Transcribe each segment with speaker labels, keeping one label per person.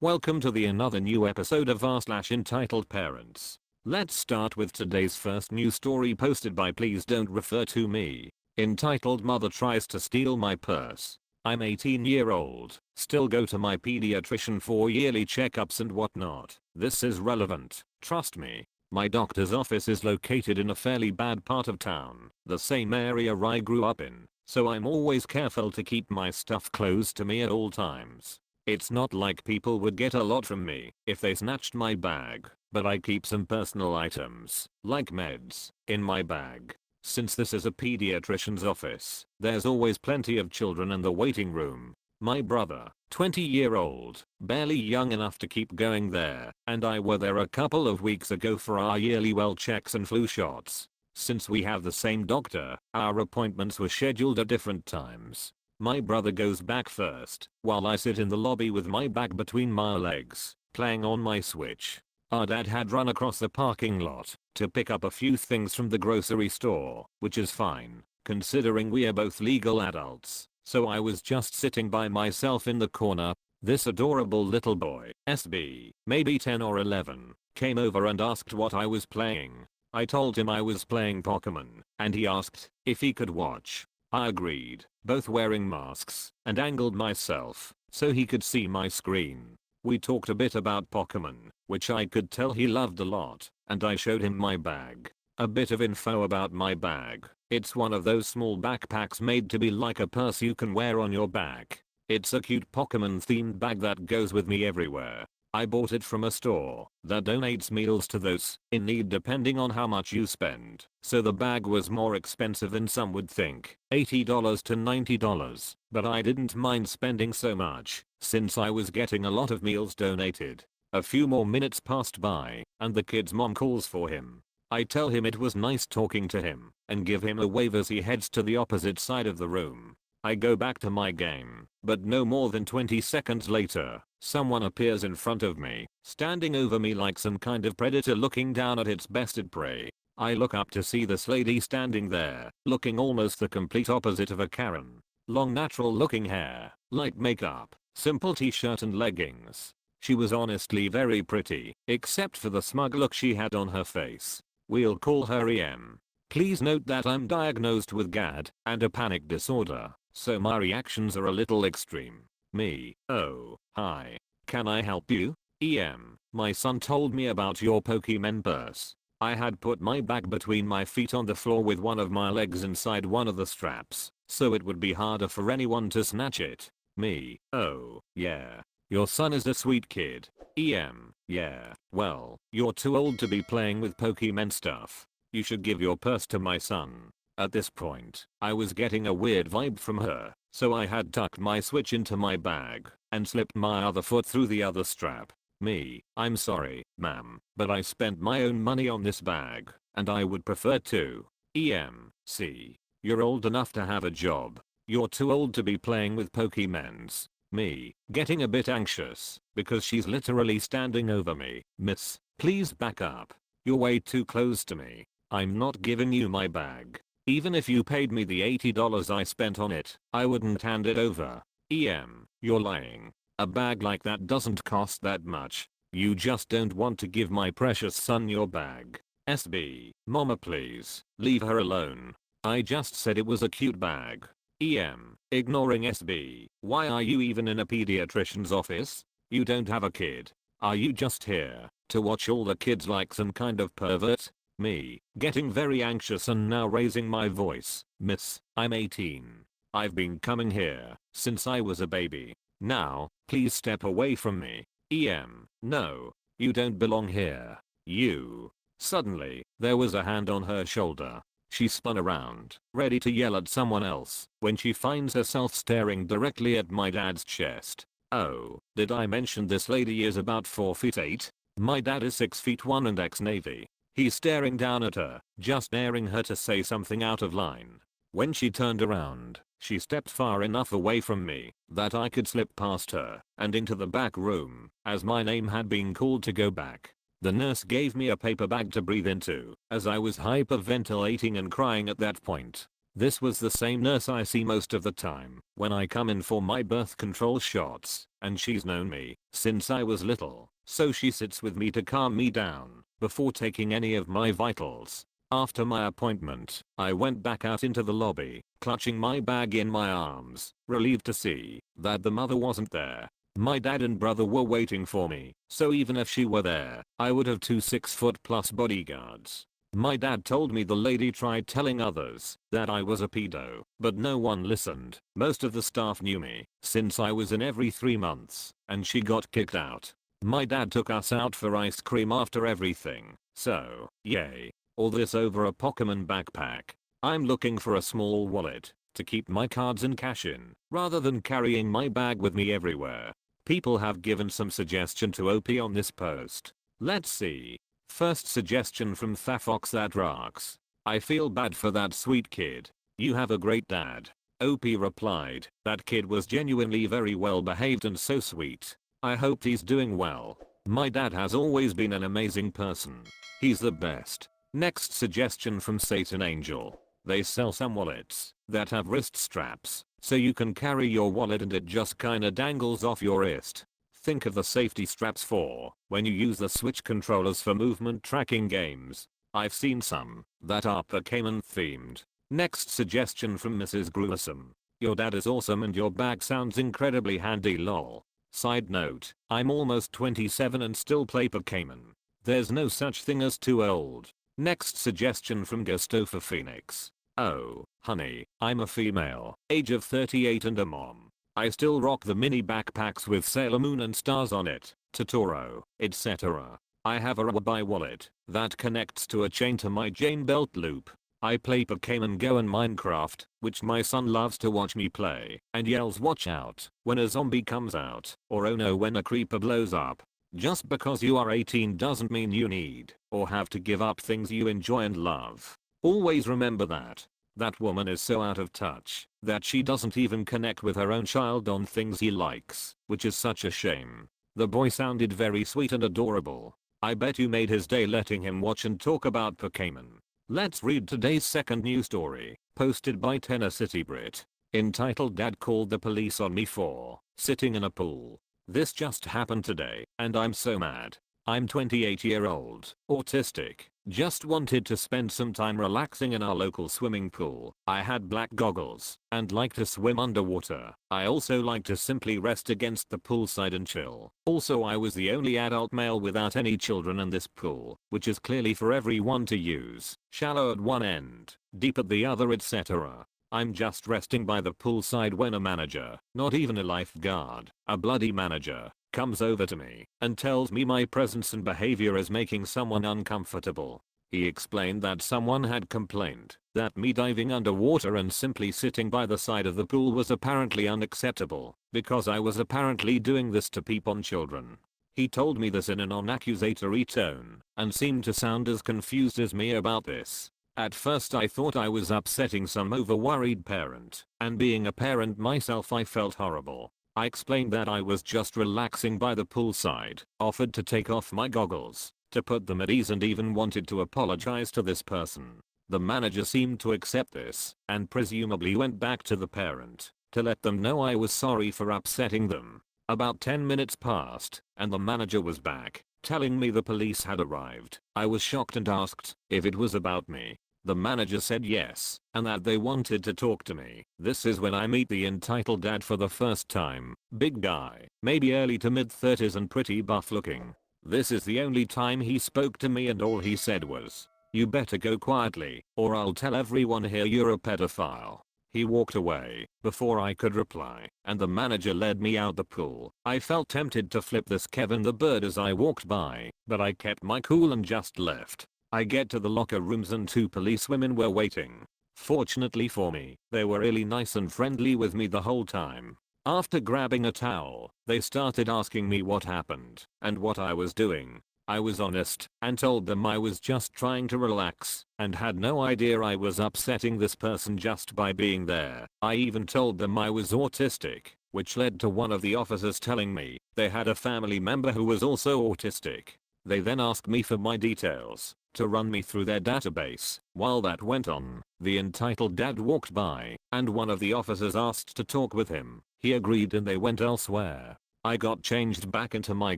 Speaker 1: Welcome to another new episode of r/entitled parents. Let's start with today's first news story posted by Please Don't Refer to Me. Entitled Mother Tries to Steal My Purse. I'm 18-year-old, still go to my pediatrician for yearly checkups and whatnot. This is relevant, trust me. My doctor's office is located in a fairly bad part of town, the same area I grew up in, so I'm always careful to keep my stuff close to me at all times. It's not like people would get a lot from me if they snatched my bag, but I keep some personal items, like meds, in my bag. Since this is a pediatrician's office, there's always plenty of children in the waiting room. My brother, 20-year-old, barely young enough to keep going there, and I were there a couple of weeks ago for our yearly well checks and flu shots. Since we have the same doctor, our appointments were scheduled at different times. My brother goes back first, while I sit in the lobby with my bag between my legs, playing on my Switch. Our dad had run across the parking lot to pick up a few things from the grocery store, which is fine, considering we are both legal adults, so I was just sitting by myself in the corner. This adorable little boy, SB, maybe 10 or 11, came over and asked what I was playing. I told him I was playing Pokemon, and he asked if he could watch. I agreed, both wearing masks, and angled myself so he could see my screen. We talked a bit about Pokemon, which I could tell he loved a lot, and I showed him my bag. A bit of info about my bag. It's one of those small backpacks made to be like a purse you can wear on your back. It's a cute Pokemon themed bag that goes with me everywhere. I bought it from a store that donates meals to those in need depending on how much you spend. So the bag was more expensive than some would think, $80 to $90, but I didn't mind spending so much since I was getting a lot of meals donated. A few more minutes passed by and the kid's mom calls for him. I tell him it was nice talking to him and give him a wave as he heads to the opposite side of the room. I go back to my game, but no more than 20 seconds later, someone appears in front of me, standing over me like some kind of predator looking down at its bested prey. I look up to see this lady standing there, looking almost the complete opposite of a Karen. Long natural looking hair, light makeup, simple t-shirt and leggings. She was honestly very pretty, except for the smug look she had on her face. We'll call her EM. Please note that I'm diagnosed with GAD and a panic disorder, so my reactions are a little extreme. Me, oh, hi. Can I help you? EM, my son told me about your Pokemon purse. I had put my bag between my feet on the floor with one of my legs inside one of the straps, so it would be harder for anyone to snatch it. Me, oh, yeah. Your son is a sweet kid. EM, yeah, well, you're too old to be playing with Pokemon stuff. You should give your purse to my son. At this point, I was getting a weird vibe from her, so I had tucked my Switch into my bag and slipped my other foot through the other strap. Me, I'm sorry, ma'am, but I spent my own money on this bag, and I would prefer to. EM, see. You're old enough to have a job. You're too old to be playing with Pokemons. Me, getting a bit anxious, because she's literally standing over me. Miss, please back up. You're way too close to me. I'm not giving you my bag. Even if you paid me the $80 I spent on it, I wouldn't hand it over. EM, you're lying. A bag like that doesn't cost that much. You just don't want to give my precious son your bag. SB, mama please, leave her alone. I just said it was a cute bag. EM, ignoring SB, why are you even in a pediatrician's office? You don't have a kid. Are you just here to watch all the kids like some kind of pervert? Me, getting very anxious and now raising my voice. Miss, I'm 18. I've been coming here since I was a baby. Now, please step away from me. EM, no, you don't belong here. You. Suddenly, there was a hand on her shoulder. She spun around, ready to yell at someone else, when she finds herself staring directly at my dad's chest. Oh, did I mention this lady is about 4'8"? My dad is 6'1" and ex-Navy. He's staring down at her, just daring her to say something out of line. When she turned around, she stepped far enough away from me that I could slip past her and into the back room, as my name had been called to go back. The nurse gave me a paper bag to breathe into, as I was hyperventilating and crying at that point. This was the same nurse I see most of the time when I come in for my birth control shots. and she's known me since I was little, so she sits with me to calm me down before taking any of my vitals. After my appointment, I went back out into the lobby, clutching my bag in my arms, relieved to see that the mother wasn't there. My dad and brother were waiting for me, so even if she were there, I would have 2 6-foot+ bodyguards. My dad told me the lady tried telling others that I was a pedo, but no one listened. Most of the staff knew me, since I was in every 3 months, and she got kicked out. My dad took us out for ice cream after everything, so, yay. All this over a Pokemon backpack. I'm looking for a small wallet to keep my cards and cash in, rather than carrying my bag with me everywhere. People have given some suggestion to OP on this post. Let's see. First suggestion from Thafox that rocks. I feel bad for that sweet kid. You have a great dad. OP replied, that kid was genuinely very well behaved and so sweet. I hope he's doing well. My dad has always been an amazing person. He's the best. Next suggestion from Satan Angel. They sell some wallets that have wrist straps, so you can carry your wallet and it just kinda dangles off your wrist. Think of the safety straps for when you use the Switch controllers for movement tracking games. I've seen some that are Pokemon themed. Next suggestion from Mrs. Gruesome. Your dad is awesome and your bag sounds incredibly handy lol. Side note, I'm almost 27 and still play Pokemon. There's no such thing as too old. Next suggestion from Gustofa Phoenix. Oh, honey, I'm a female, age of 38 and a mom. I still rock the mini backpacks with Sailor Moon and stars on it, Totoro, etc. I have a Rawabi wallet that connects to a chain to my Jane belt loop. I play Pokemon Go and Minecraft, which my son loves to watch me play, and yells watch out when a zombie comes out, or oh no when a creeper blows up. Just because you are 18 doesn't mean you need or have to give up things you enjoy and love. Always remember that. That woman is so out of touch that she doesn't even connect with her own child on things he likes, which is such a shame. The boy sounded very sweet and adorable. I bet you made his day letting him watch and talk about Pokemon. Let's read today's second news story, posted by Tennessee Brit, entitled Dad Called the Police on Me for Sitting in a Pool. This just happened today, and I'm so mad. I'm 28-year-old, autistic, just wanted to spend some time relaxing in our local swimming pool. I had black goggles and like to swim underwater. I also like to simply rest against the poolside and chill. Also I was the only adult male without any children in this pool, which is clearly for everyone to use. Shallow at one end, deep at the other, etc. I'm just resting by the poolside when a manager, not even a lifeguard, a bloody manager, comes over to me and tells me my presence and behavior is making someone uncomfortable. He explained that someone had complained that me diving underwater and simply sitting by the side of the pool was apparently unacceptable because I was apparently doing this to peep on children. He told me this in a non-accusatory tone and seemed to sound as confused as me about this. At first I thought I was upsetting some over-worried parent, and being a parent myself I felt horrible. I explained that I was just relaxing by the poolside, offered to take off my goggles, to put them at ease, and even wanted to apologize to this person. The manager seemed to accept this, and presumably went back to the parent, to let them know I was sorry for upsetting them. About 10 minutes passed, and the manager was back, telling me the police had arrived. I was shocked and asked if it was about me. The manager said yes, and that they wanted to talk to me. This is when I meet the entitled dad for the first time. Big guy, maybe early to mid 30s and pretty buff looking. This is the only time he spoke to me, and all he said was, "You better go quietly, or I'll tell everyone here you're a pedophile." He walked away before I could reply, and the manager led me out the pool. I felt tempted to flip this Kevin the Bird as I walked by, but I kept my cool and just left. I get to the locker rooms and 2 policewomen were waiting. Fortunately for me, they were really nice and friendly with me the whole time. After grabbing a towel, they started asking me what happened and what I was doing. I was honest and told them I was just trying to relax and had no idea I was upsetting this person just by being there. I even told them I was autistic, which led to one of the officers telling me they had a family member who was also autistic. They then asked me for my details to run me through their database. While that went on, the entitled dad walked by, and one of the officers asked to talk with him. He agreed and they went elsewhere. I got changed back into my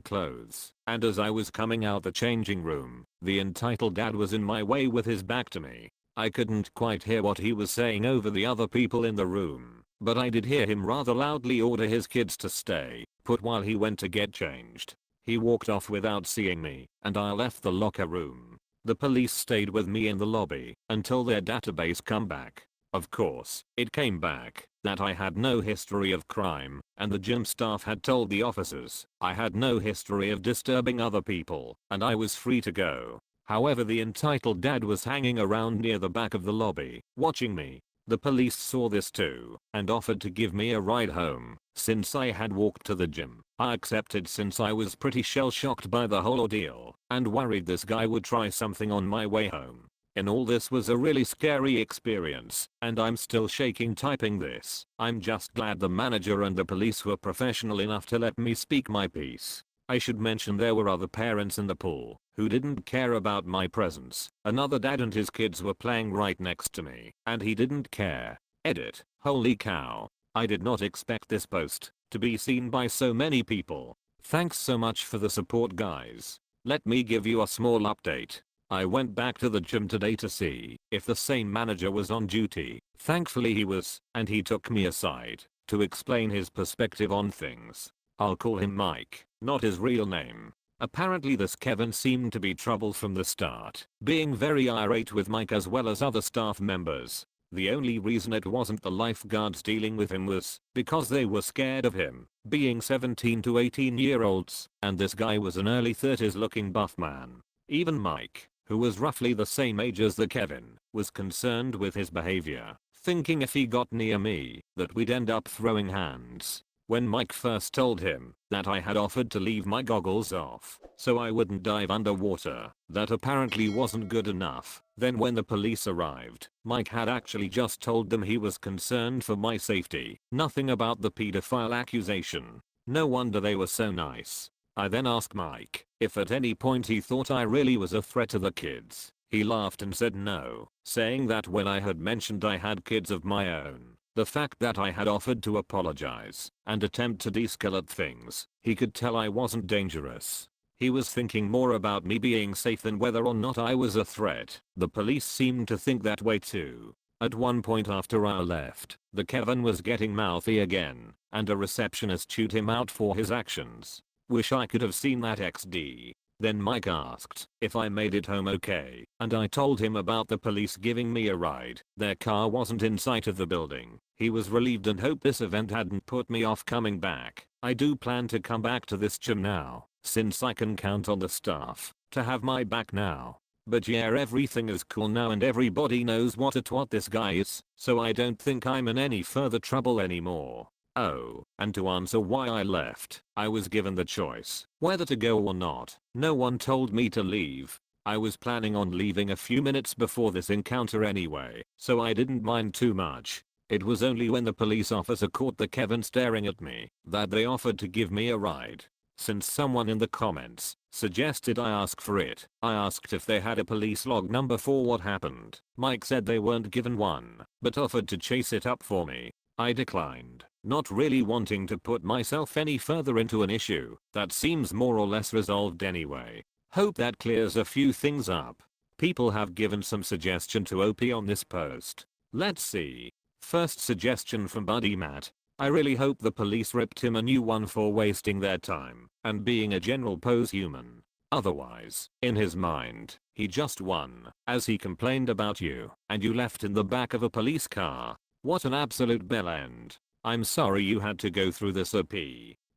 Speaker 1: clothes, and as I was coming out the changing room, the entitled dad was in my way with his back to me. I couldn't quite hear what he was saying over the other people in the room, but I did hear him rather loudly order his kids to stay put while he went to get changed. He walked off without seeing me, and I left the locker room. The police stayed with me in the lobby until their database come back. Of course, it came back that I had no history of crime, and the gym staff had told the officers I had no history of disturbing other people, and I was free to go. However, the entitled dad was hanging around near the back of the lobby, watching me. The police saw this too, and offered to give me a ride home, since I had walked to the gym. I accepted since I was pretty shell-shocked by the whole ordeal, and worried this guy would try something on my way home. And all this was a really scary experience, and I'm still shaking typing this. I'm just glad the manager and the police were professional enough to let me speak my piece. I should mention there were other parents in the pool who didn't care about my presence. Another dad and his kids were playing right next to me, and he didn't care. Edit. Holy cow. I did not expect this post to be seen by so many people. Thanks so much for the support, guys. Let me give you a small update. I went back to the gym today to see if the same manager was on duty. Thankfully he was, and he took me aside to explain his perspective on things. I'll call him Mike, not his real name. Apparently this Kevin seemed to be trouble from the start, being very irate with Mike as well as other staff members. The only reason it wasn't the lifeguards dealing with him was because they were scared of him, being 17 to 18-year-olds, and this guy was an early 30s looking buff man. Even Mike, who was roughly the same age as the Kevin, was concerned with his behavior, thinking if he got near me, that we'd end up throwing hands. When Mike first told him that I had offered to leave my goggles off so I wouldn't dive underwater, that apparently wasn't good enough. Then when the police arrived, Mike had actually just told them he was concerned for my safety, nothing about the pedophile accusation. No wonder they were so nice. I then asked Mike if at any point he thought I really was a threat to the kids. He laughed and said no, saying that when I had mentioned I had kids of my own, the fact that I had offered to apologize and attempt to de-escalate things, he could tell I wasn't dangerous. He was thinking more about me being safe than whether or not I was a threat. The police seemed to think that way too. At one point after I left, the Kevin was getting mouthy again, and a receptionist chewed him out for his actions. Wish I could have seen that XD. Then Mike asked if I made it home okay, and I told him about the police giving me a ride. Their car wasn't in sight of the building. He was relieved and hoped this event hadn't put me off coming back. I do plan to come back to this gym now, since I can count on the staff to have my back now. But yeah, everything is cool now and everybody knows what a twat this guy is, so I don't think I'm in any further trouble anymore. Oh, and to answer why I left, I was given the choice whether to go or not. No one told me to leave. I was planning on leaving a few minutes before this encounter anyway, so I didn't mind too much. It was only when the police officer caught the Kevin staring at me that they offered to give me a ride. Since someone in the comments suggested I ask for it, I asked if they had a police log number for what happened. Mike said they weren't given one, but offered to chase it up for me. I declined, not really wanting to put myself any further into an issue that seems more or less resolved anyway. Hope that clears a few things up. People have given some suggestion to OP on this post. Let's see. First suggestion from Buddy Matt. I really hope the police ripped him a new one for wasting their time and being a general pose human. Otherwise, in his mind, he just won, as he complained about you, and you left in the back of a police car. What an absolute bell end. I'm sorry you had to go through this OP.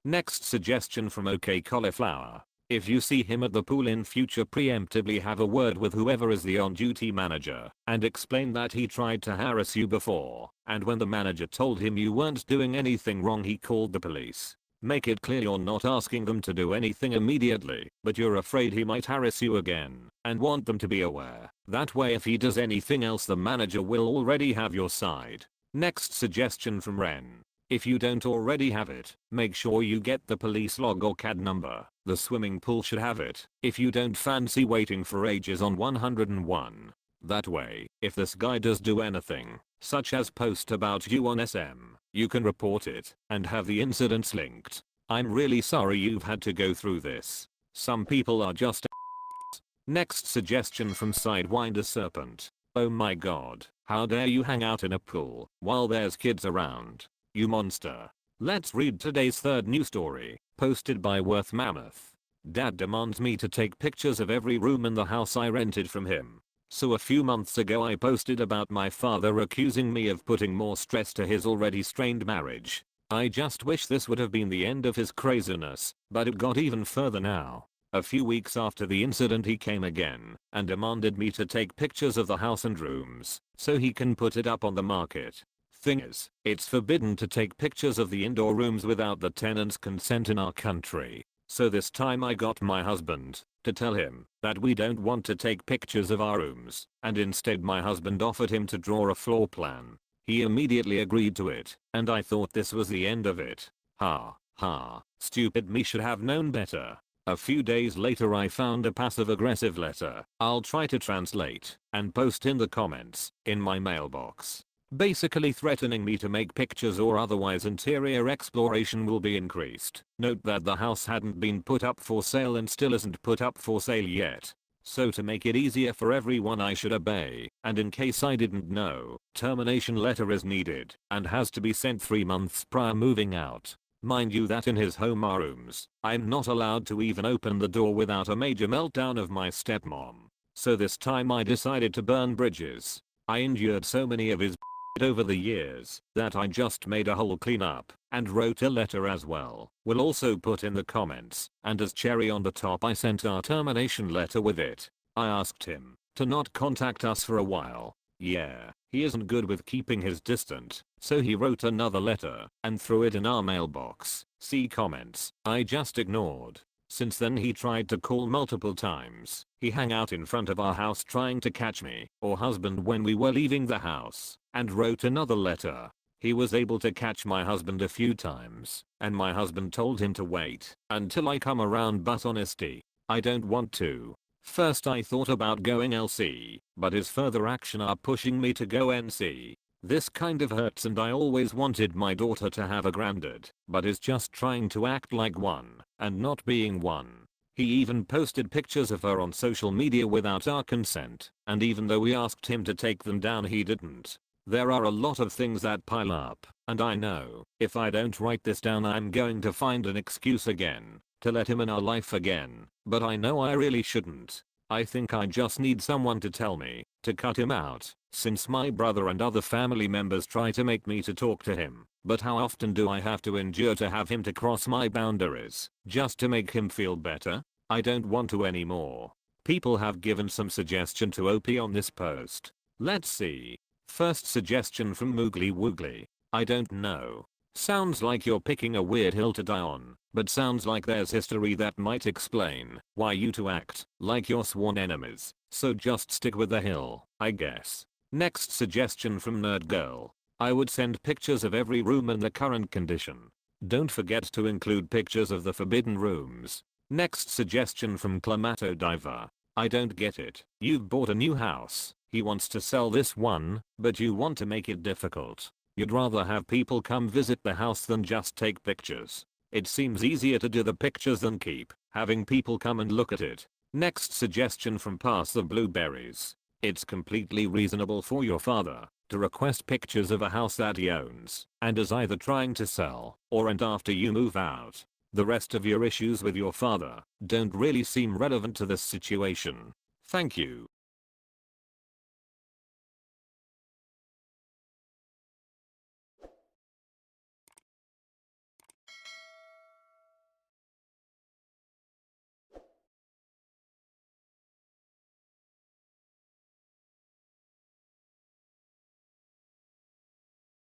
Speaker 1: Next suggestion from OK Cauliflower. If you see him at the pool in future, preemptively have a word with whoever is the on-duty manager and explain that he tried to harass you before, and when the manager told him you weren't doing anything wrong he called the police. Make it clear you're not asking them to do anything immediately, but you're afraid he might harass you again and want them to be aware. That way if he does anything else the manager will already have your side. Next suggestion from Ren. If you don't already have it, make sure you get the police log or CAD number. The swimming pool should have it, if you don't fancy waiting for ages on 101. That way, if this guy does do anything, such as post about you on SM, you can report it and have the incidents linked. I'm really sorry you've had to go through this. Some people are just Next suggestion from Sidewinder Serpent. Oh my god, how dare you hang out in a pool while there's kids around. You monster. Let's read today's third news story, posted by Worth Mammoth. Dad demands me to take pictures of every room in the house I rented from him. So a few months ago I posted about my father accusing me of putting more stress to his already strained marriage. I just wish this would have been the end of his craziness, but it got even further now. A few weeks after the incident he came again and demanded me to take pictures of the house and rooms so he can put it up on the market. Thing is, it's forbidden to take pictures of the indoor rooms without the tenant's consent in our country. So this time I got my husband to tell him that we don't want to take pictures of our rooms, and instead my husband offered him to draw a floor plan. He immediately agreed to it, and I thought this was the end of it. Ha ha, stupid me should have known better. A few days later I found a passive-aggressive letter I'll try to translate and post in the comments in my mailbox. Basically threatening me to make pictures or otherwise interior exploration will be increased. Note that the house hadn't been put up for sale and still isn't put up for sale yet. So to make it easier for everyone I should obey, and in case I didn't know, termination letter is needed and has to be sent 3 months prior moving out. Mind you that in his home rooms, I'm not allowed to even open the door without a major meltdown of my stepmom. So this time I decided to burn bridges. I endured so many of his over the years that I just made a whole cleanup and wrote a letter as well. We'll also put in the comments, and as cherry on the top I sent our termination letter with it. I asked him to not contact us for a while. Yeah, he isn't good with keeping his distance, so he wrote another letter and threw it in our mailbox. See comments. I just ignored. Since then he tried to call multiple times. He hung out in front of our house trying to catch me or husband when we were leaving the house, and wrote another letter. He was able to catch my husband a few times, and my husband told him to wait until I come around, but honesty, I don't want to. First I thought about going LC, but his further action are pushing me to go NC. This kind of hurts, and I always wanted my daughter to have a granddad, but is just trying to act like one and not being one. He even posted pictures of her on social media without our consent, and even though we asked him to take them down he didn't. There are a lot of things that pile up, and I know if I don't write this down I'm going to find an excuse again to let him in our life again, but I know I really shouldn't. I think I just need someone to tell me to cut him out, since my brother and other family members try to make me to talk to him. But how often do I have to endure to have him to cross my boundaries just to make him feel better? I don't want to anymore. People have given some suggestion to OP on this post. Let's see. First suggestion from Moogly Woogly. I don't know. Sounds like you're picking a weird hill to die on, but sounds like there's history that might explain why you two act like you're sworn enemies. So just stick with the hill, I guess. Next suggestion from Nerd Girl. I would send pictures of every room in the current condition. Don't forget to include pictures of the forbidden rooms. Next suggestion from Clamato Diver. I don't get it. You've bought a new house. He wants to sell this one, but you want to make it difficult. You'd rather have people come visit the house than just take pictures. It seems easier to do the pictures than keep having people come and look at it. Next suggestion from Pass the Blueberries. It's completely reasonable for your father to request pictures of a house that he owns and is either trying to sell or rent after you move out. The rest of your issues with your father don't really seem relevant to this situation. Thank you.